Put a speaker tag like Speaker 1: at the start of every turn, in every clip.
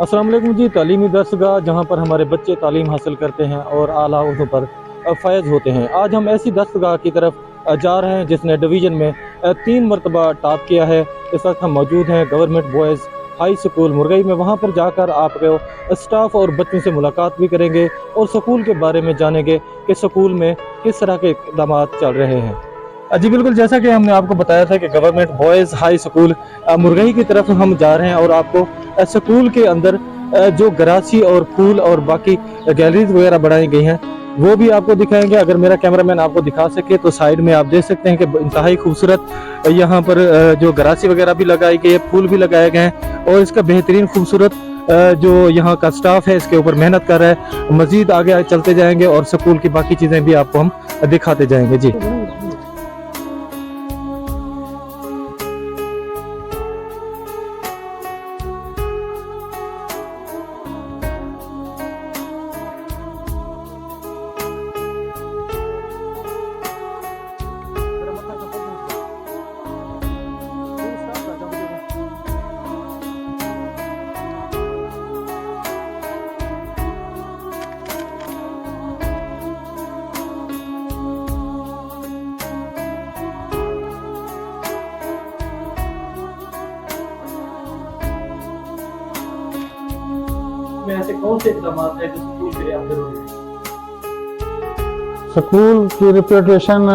Speaker 1: अस्सलाम वालेकुम जी। तालीमी दरसगाह जहाँ पर हमारे बच्चे तालीम हासिल करते हैं और आला उहदों पर फ़ैज़ होते हैं। आज हम ऐसी दरसगाह की तरफ जा रहे हैं जिसने डिवीज़न में 3 मरतबा टॉप किया है। इस वक्त हम मौजूद हैं government boys high school Murgai में। वहाँ पर जाकर आपको स्टाफ और बच्चों से मुलाकात भी करेंगे और स्कूल के बारे में जानेंगे कि स्कूल में किस तरह के इक़दाम चल रहे हैं। जी बिल्कुल, जैसा कि हमने आपको बताया था कि government boys high school Murgai की तरफ हम जा रहे हैं और आपको स्कूल के अंदर जो गरासी और फूल और बाकी गैलरीज वगैरह बनाई गई हैं वो भी आपको दिखाएंगे। अगर मेरा कैमरामैन आपको दिखा सके तो साइड में आप देख सकते हैं कि इंतहाई खूबसूरत यहाँ पर जो गरासी वगैरह भी लगाई गई है, फूल भी लगाए गए हैं और इसका बेहतरीन खूबसूरत जो यहाँ का स्टाफ है इसके ऊपर मेहनत कर रहा है। मजीद आगे चलते जाएंगे और स्कूल की बाकी चीज़ें भी आपको हम दिखाते जाएंगे। जी में ऐसे कौन से इक़दाम हैं जो स्कूल के लिए अंदर हो रहे हैं?
Speaker 2: स्कूल की रिप्यूटेशन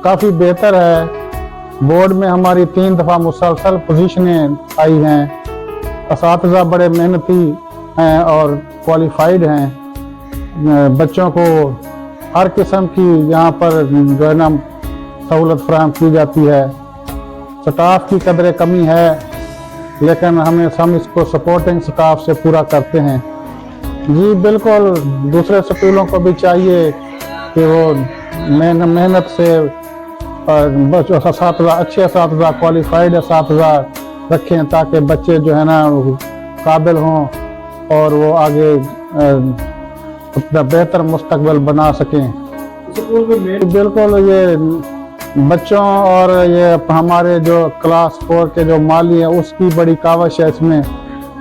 Speaker 2: काफ़ी बेहतर है। बोर्ड में हमारी 3 दफ़ा मुसलसल पोजीशनें आई हैं। असातिज़ा बड़े मेहनती हैं और क्वालिफाइड हैं। बच्चों को हर किस्म की यहाँ पर जो है ना सहूलत फराहम की जाती है। स्टाफ की कदर कमी है लेकिन हम इसको सपोर्टिंग स्टाफ से पूरा करते हैं। जी बिल्कुल, दूसरे स्कूलों को भी चाहिए कि वो मेहनत से बच्चों अच्छे असातिज़ा क्वालिफाइड असातिज़ा रखें ताकि बच्चे जो है ना काबिल हों और वो आगे अपना बेहतर मुस्तकबिल बना सकें। बिल्कुल, ये बच्चों और ये हमारे जो क्लास 4 के जो माली हैं उसकी बड़ी काविश है इसमें।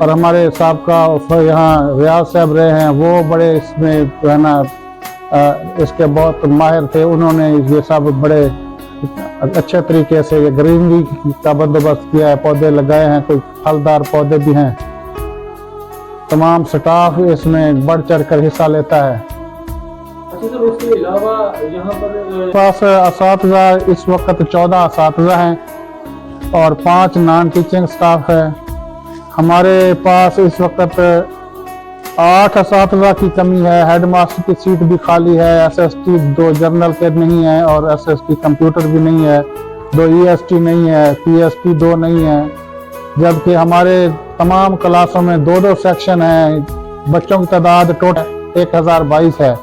Speaker 2: और हमारे साहबका यहाँ रियाज साहब रहे हैं, वो बड़े इसमें जो है ना इसके बहुत माहिर थे। उन्होंने ये सब बड़े अच्छे तरीके से ये ग्रीनरी का बंदोबस्त किया है, पौधे लगाए हैं, कोई फलदार पौधे भी हैं। तमाम स्टाफ इसमें बढ़ चढ़ कर हिस्सा लेता है।
Speaker 1: अच्छा सर, उसके अलावा यहाँ पर
Speaker 2: पास असातिज़ा इस वक्त 14 असातिज़ा हैं और 5 नॉन टीचिंग स्टाफ है। हमारे पास इस वक्त 8 असातिज़ा की कमी है। हेड मास्टर की सीट भी खाली है। SST 2 जर्नल के नहीं है और SST कंप्यूटर भी नहीं है। 2 EST नहीं है, PST 2 नहीं है। जबकि हमारे तमाम क्लासों में 2-2 सेक्शन हैं। बच्चों की तादाद टोटल 1022 है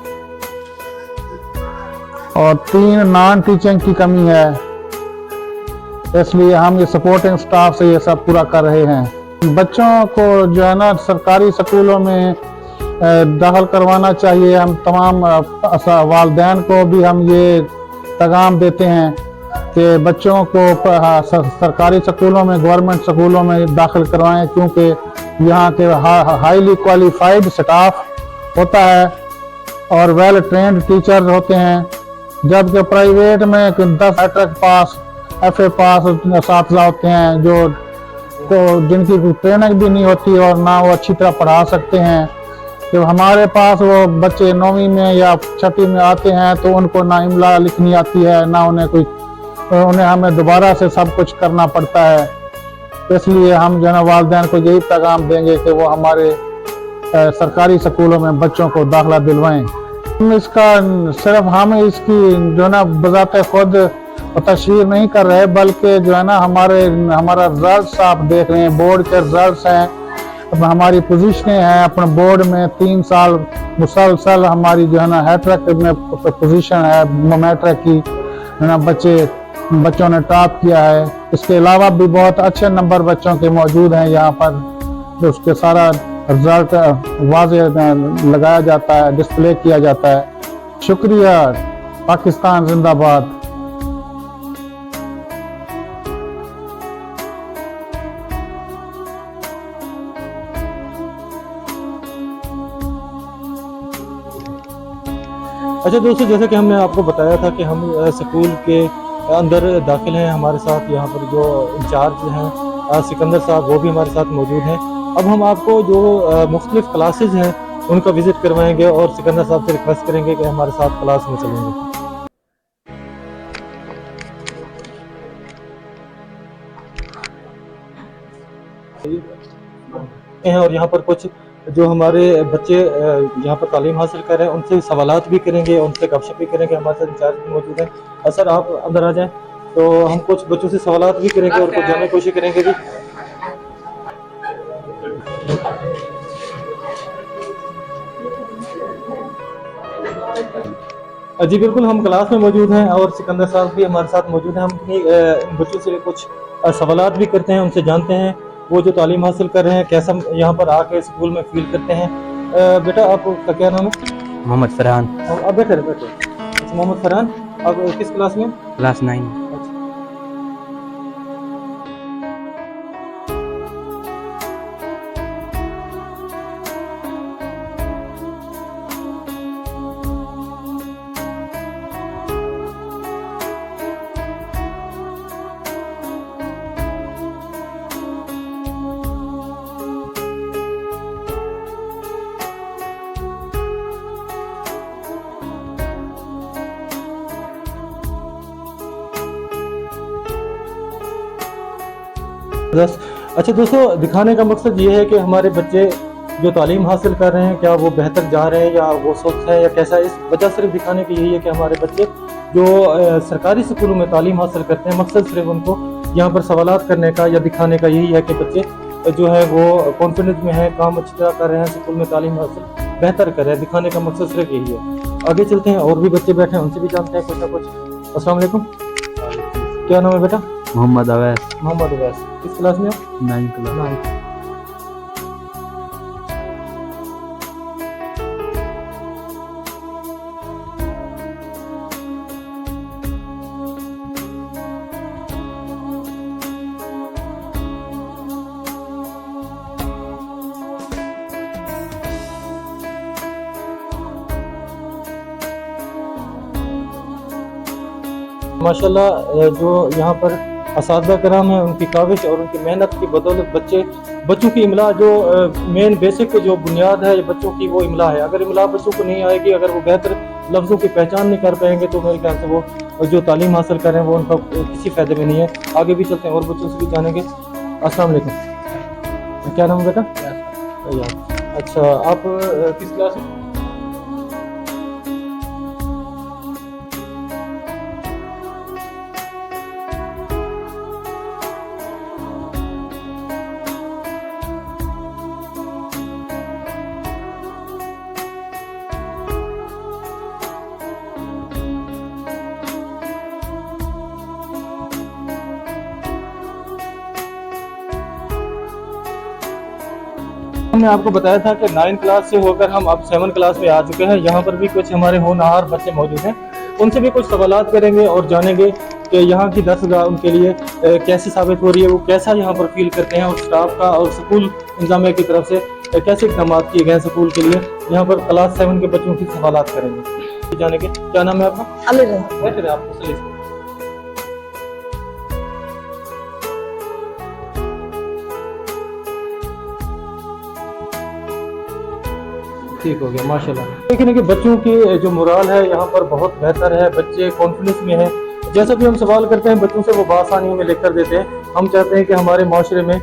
Speaker 2: और 3 नॉन टीचिंग की कमी है। इसलिए हम ये सपोर्टिंग स्टाफ से ये सब पूरा कर रहे हैं। बच्चों को जो है ना सरकारी स्कूलों में दाखिल करवाना चाहिए। हम तमाम वालिदैन को भी हम ये पैगाम देते हैं कि बच्चों को सरकारी स्कूलों में गवर्नमेंट स्कूलों में दाखिल करवाएं क्योंकि यहाँ के हाईली क्वालिफाइड स्टाफ होता है और वेल ट्रेंड टीचर होते हैं। जबकि प्राइवेट में 10 मैट्रिक पास FA पास असातिज़ा होते हैं जो जिनकी ट्रेनिंग भी नहीं होती और ना वो अच्छी तरह पढ़ा सकते हैं। तो हमारे पास वो बच्चे 9वीं में या 6वीं में आते हैं तो उनको ना इमला लिखनी आती है ना उन्हें हमें दोबारा से सब कुछ करना पड़ता है। इसलिए हम जो है ना वालिदैन को यही पैगाम देंगे कि वो हमारे सरकारी स्कूलों में बच्चों को दाखिला दिलवाएं। इसका सिर्फ हम इसकी जो है ना बजाते खुद तशहीर नहीं कर रहे बल्कि जो है ना हमारा रिजल्ट आप देख रहे हैं। बोर्ड के रिजल्ट हैं, हमारी पोजीशनें हैं। अपने बोर्ड में 3 साल मुसलसल हमारी जो है ना हैट्रिक में पोजीशन है मैट्रिक की, है ना बच्चों ने टॉप किया है। इसके अलावा भी बहुत अच्छे नंबर बच्चों के मौजूद हैं यहाँ पर, तो उसके सारा रिजल्ट वाज़े लगाया जाता है, डिस्प्ले किया जाता है। शुक्रिया। पाकिस्तान जिंदाबाद।
Speaker 1: अच्छा दोस्तों, जैसे कि हमने आपको बताया था कि हम स्कूल के अंदर दाखिल हैं। हमारे साथ यहाँ पर जो इंचार्ज हैं सिकंदर साहब, वो भी हमारे साथ मौजूद हैं। अब हम आपको जो मुख्तलिफ क्लासेज हैं उनका विज़िट करवाएंगे और सिकंदर साहब से रिक्वेस्ट करेंगे कि हमारे साथ क्लास में चलेंगे हैं। और यहाँ पर कुछ जो हमारे बच्चे यहाँ पर तालीम हासिल कर रहे हैं उनसे सवालात भी करेंगे, उनसे गपशप भी करेंगे। हमारे साथ इंचार्ज भी मौजूद हैं। सर आप अंदर आ जाएं, तो हम कुछ बच्चों से सवालात भी करेंगे और कुछ जानने की कोशिश करेंगे भी। जी बिल्कुल, हम क्लास में मौजूद हैं और सिकंदर साहब भी हमारे साथ मौजूद हैं। हम इन बच्चों से कुछ सवालात भी करते हैं, उनसे जानते हैं वो जो तालीम हासिल कर रहे हैं कैसा यहाँ पर आके स्कूल में फील करते हैं। बेटा आपका क्या नाम है?
Speaker 3: मोहम्मद फरहान।
Speaker 1: अब बैठे बैठे। अच्छा मोहम्मद फरहान, आप किस क्लास में?
Speaker 3: क्लास 9।
Speaker 1: अच्छा दोस्तों, दिखाने का मकसद ये है कि हमारे बच्चे जो तालीम हासिल कर रहे हैं क्या वो बेहतर जा रहे हैं या वो स्वस्थ हैं या कैसा। इस वजह सिर्फ दिखाने की यही है कि हमारे बच्चे जो सरकारी स्कूलों में तालीम हासिल करते हैं, मकसद सिर्फ उनको यहाँ पर सवालात करने का या दिखाने का यही है कि बच्चे जो है वो कॉन्फिडेंस में है, काम अच्छी तरह कर रहे हैं, स्कूल में तालीम हासिल बेहतर कर रहे हैं। दिखाने का मकसद सिर्फ यही है। आगे चलते हैं, और भी बच्चे बैठे हैं, उनसे भी जानते हैं कुछ ना कुछ। अस्सलाम वालेकुम, क्या नाम है बेटा?
Speaker 3: मोहम्मद अवैस।
Speaker 1: मोहम्मद अवैस, किस क्लास में आप?
Speaker 3: 9 क्लास।
Speaker 1: 9। माशाल्लाह जो यहाँ पर असातिज़ा कराम हैं, उनकी काविश और उनकी मेहनत की बदौलत बच्चों की इमला जो मेन बेसिक जो बुनियाद है बच्चों की, वो इमला है। अगर इमला बच्चों को नहीं आएगी, अगर वो बेहतर लफ्ज़ों की पहचान नहीं कर पाएंगे, तो मेरे ख्याल से वो जो तालीम हासिल कर रहे हैं वो उनका किसी फ़ायदे में नहीं है। आगे भी चलते हैं और बच्चों से भी जानेंगे। अस्सलाम वालेकुम, क्या नाम है बेटा? अच्छा, आप किस क्लास में? हमने आपको बताया था कि 9 क्लास से होकर हम अब 7 क्लास में आ चुके हैं। यहाँ पर भी कुछ हमारे होनहार बच्चे मौजूद हैं, उनसे भी कुछ सवालात करेंगे और जानेंगे कि यहाँ की दरसगाह उनके लिए कैसी साबित हो रही है, वो कैसा यहाँ पर फील करते हैं और स्टाफ का और स्कूल इंतजामिया की तरफ से कैसे इक़दाम किए गए हैं स्कूल के लिए। यहाँ पर क्लास 7 के बच्चों की सवालात करेंगे, जानेंगे। क्या नाम है आपका? बैठे आप। ठीक हो गया माशाल्लाह। लेकिन कि बच्चों की जो मोराल है यहाँ पर बहुत बेहतर है, बच्चे कॉन्फिडेंस में हैं। जैसा भी हम सवाल करते हैं बच्चों से वो बआसानी में लेकर देते हैं। हम चाहते हैं कि हमारे माशरे में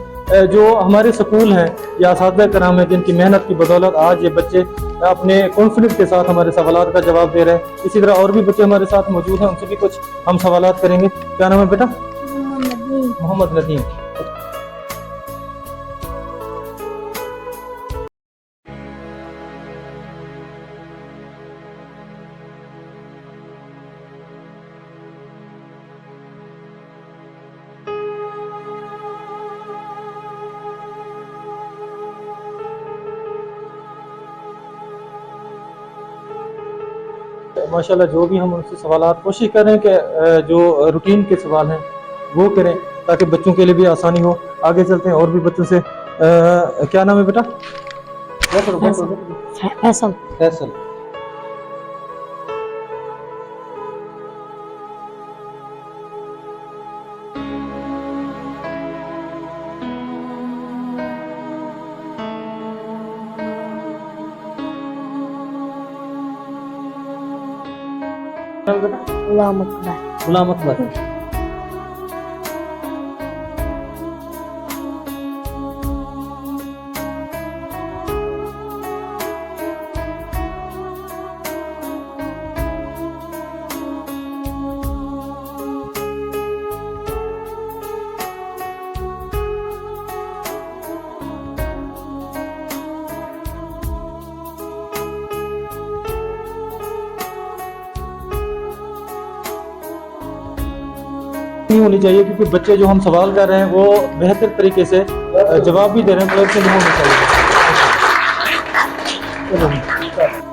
Speaker 1: जो हमारे स्कूल हैं या असातिज़ा कराम हैं, जिनकी मेहनत की बदौलत आज ये बच्चे अपने कॉन्फिडेंस के साथ हमारे सवालात का जवाब दे रहे हैं। इसी तरह और भी बच्चे हमारे साथ मौजूद हैं, उनसे भी कुछ हम सवालात करेंगे। क्या नाम है बेटा? मोहम्मद नदीम। माशाल्लाह जो भी हम उनसे सवालात कोशिश करें कि जो रूटीन के सवाल हैं वो करें ताकि बच्चों के लिए भी आसानी हो। आगे चलते हैं और भी बच्चों से। क्या नाम है बेटा? फैसल।
Speaker 4: गुलाम अकबर।
Speaker 1: गुलाम अकबर। नहीं होनी चाहिए क्योंकि बच्चे जो हम सवाल कर रहे हैं वो बेहतर तरीके से जवाब भी दे रहे हैं, मतलब नहीं होनी चाहिए।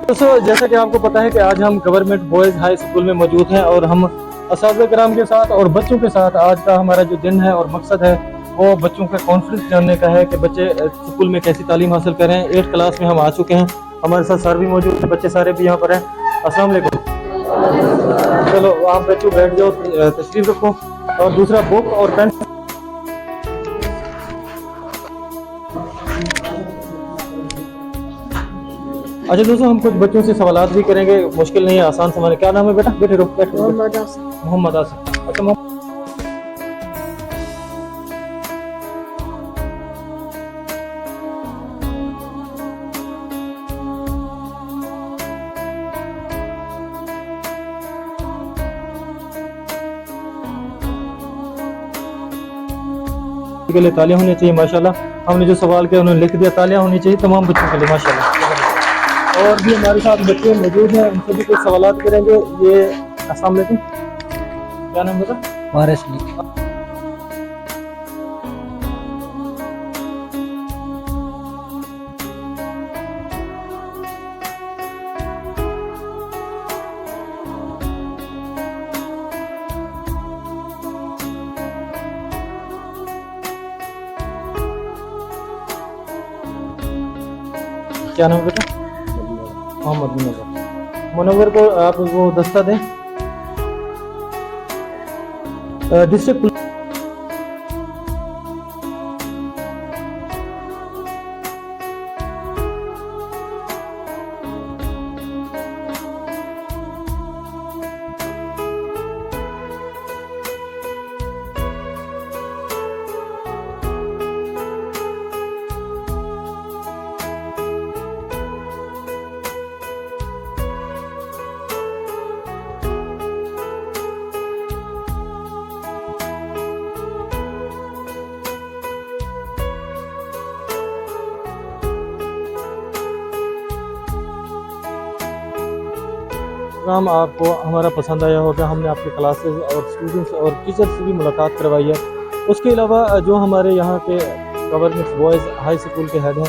Speaker 1: दोस्तों जैसा कि आपको पता है कि आज हम गवर्नमेंट बॉयज़ हाई स्कूल में मौजूद हैं और हम असातिज़ा किराम के साथ और बच्चों के साथ आज का हमारा जो दिन है और मकसद है वो बच्चों का कॉन्फ्रेंस जानने का है कि बच्चे स्कूल में कैसी तालीम हासिल करें। 8th क्लास में हम आ चुके हैं, हमारे साथ सर भी मौजूद हैं, बच्चे सारे भी यहाँ पर हैं। अस्सलाम वालेकुम। चलो आप बच्चों बैठ जाओ, तशरीफ रखो और दूसरा बुक और पेन। अच्छा दोस्तों हम कुछ बच्चों से सवालात भी करेंगे, मुश्किल नहीं है, आसान सवाल है। क्या नाम है बेटा? बैठे रहो, बैठो।
Speaker 4: मोहम्मद आसिफ।
Speaker 1: मोहम्मद आसिफ। अच्छा के लिए तालियां होनी चाहिए माशाल्लाह। हमने जो सवाल किया उन्होंने लिख दिया, तालियां होनी चाहिए तमाम बच्चों के लिए माशाल्लाह। और भी हमारे साथ बच्चे मौजूद हैं, उनसे भी कुछ सवालात करेंगे। ये अस्सलाम वालेकुम, क्या नाम बता?
Speaker 3: वारिस अली।
Speaker 1: क्या नाम बेटा? मोहम्मद मुनव्वर। मुनव्वर को आप वो दस्ता दें। डिस्ट्रिक्ट प्रोग्राम आपको हमारा पसंद आया होगा। हमने आपके क्लासेस और स्टूडेंट्स और टीचर्स से भी मुलाकात करवाई है। उसके अलावा जो हमारे यहाँ के गवर्नमेंट बॉयज़ हाई स्कूल के हेड हैं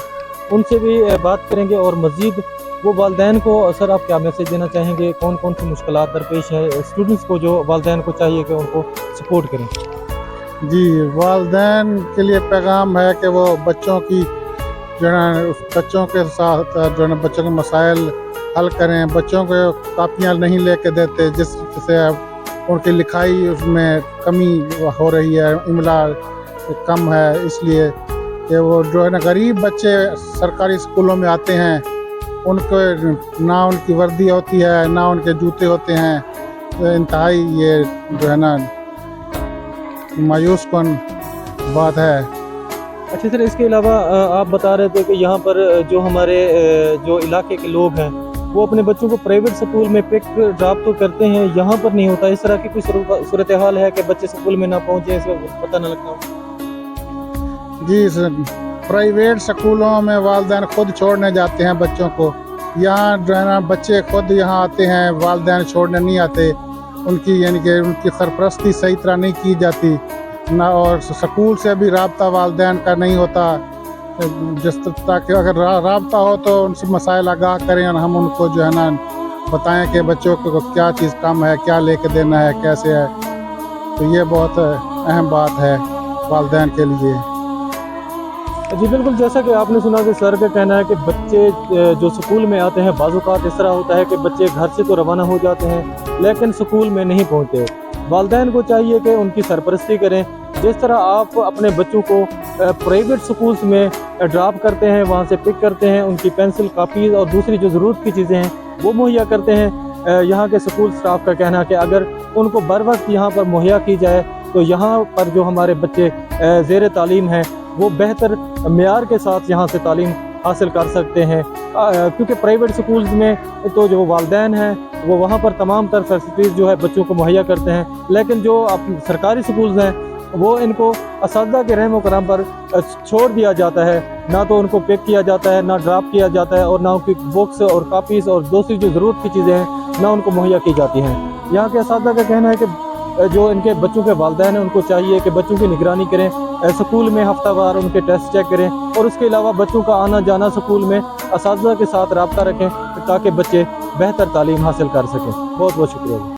Speaker 1: उनसे भी बात करेंगे और मज़ीद वो वालदैन को सर आप क्या मैसेज देना चाहेंगे, कौन कौन सी मुश्किलात दरपेश है स्टूडेंट्स को जो वालदैन को चाहिए कि उनको सपोर्ट करें?
Speaker 2: जी, वालदैन के लिए पैगाम है कि वो बच्चों की जो है बच्चों के साथ जो है बच्चों के मसाइल हल करें। बच्चों को कापियाँ नहीं लेके देते जिससे उनकी लिखाई उसमें कमी हो रही है, इमला कम है, इसलिए कि वो जो है ना गरीब बच्चे सरकारी स्कूलों में आते हैं, उनको ना उनकी वर्दी होती है ना उनके जूते होते हैं। तो इंतहाई ये जो है ना मायूस कन बात है।
Speaker 1: अच्छा सर, इसके अलावा आप बता रहे थे कि यहाँ पर जो हमारे जो इलाके के लोग हैं वो अपने बच्चों को प्राइवेट स्कूल में पिक ड्रॉप तो करते हैं, यहाँ पर नहीं होता। इस तरह की कोई सूरत हाल है कि बच्चे स्कूल में ना पहुँचे, इसका पता ना लगता?
Speaker 2: जी सर, प्राइवेट स्कूलों में वालिदैन खुद छोड़ने जाते हैं बच्चों को। यहाँ जो है ना बच्चे खुद यहाँ आते हैं, वालिदैन छोड़ने नहीं आते। उनकी यानी कि उनकी सरपरस्ती सही तरह नहीं की जाती ना, और स्कूल से भी राब्ता वालिदैन का नहीं होता। जिस ताकि अगर राब्ता हो तो उनसे मसाइल आगाह करें और हम उनको जो है ना बताएं कि बच्चों को क्या चीज़ कम है, क्या लेके देना है, कैसे है। तो ये बहुत अहम बात है वालिदैन के लिए।
Speaker 1: जी बिल्कुल, जैसा कि आपने सुना कि सर का कहना है कि बच्चे जो स्कूल में आते हैं बाज़-औक़ात इस तरह होता है कि बच्चे घर से तो रवाना हो जाते हैं लेकिन स्कूल में नहीं पहुंचते। वालिदैन को चाहिए कि उनकी सरपरस्ती करें। जिस तरह आप अपने बच्चों को प्राइवेट स्कूल्स में ड्रॉप करते हैं, वहाँ से पिक करते हैं, उनकी पेंसिल, कापीज़ और दूसरी जो ज़रूरत की चीज़ें हैं वो मुहैया करते हैं, यहाँ के स्कूल स्टाफ का कहना है कि अगर उनको बर वक्त यहाँ पर मुहैया की जाए तो यहाँ पर जो हमारे बच्चे ज़ेर तालीम हैं वो बेहतर मेयार के साथ यहाँ से तालीम हासिल कर सकते हैं, क्योंकि प्राइवेट स्कूल्स में तो जो वालिदैन हैं वो वहाँ पर तमाम तर फैसिलिटीज़ जो है बच्चों को मुहैया करते हैं, लेकिन जो सरकारी स्कूल्स हैं वो इनको असातिज़ा के रहम करम पर छोड़ दिया जाता है, ना तो उनको पिक किया जाता है, ना ड्रॉप किया जाता है, और ना उनकी बुक्स और कापीज़ और दूसरी जो ज़रूरत की चीज़ें हैं ना उनको मुहैया की जाती हैं। यहाँ के असातिज़ा का कहना है कि जो इनके बच्चों के वालिदैन हैं उनको चाहिए कि बच्चों की निगरानी करें, स्कूल में हफ्तावार उनके टेस्ट चेक करें, और उसके अलावा बच्चों का आना जाना स्कूल में असातिज़ा के साथ रब्ता रखें ताकि बच्चे बेहतर तालीम हासिल कर सकें। बहुत बहुत शुक्रिया।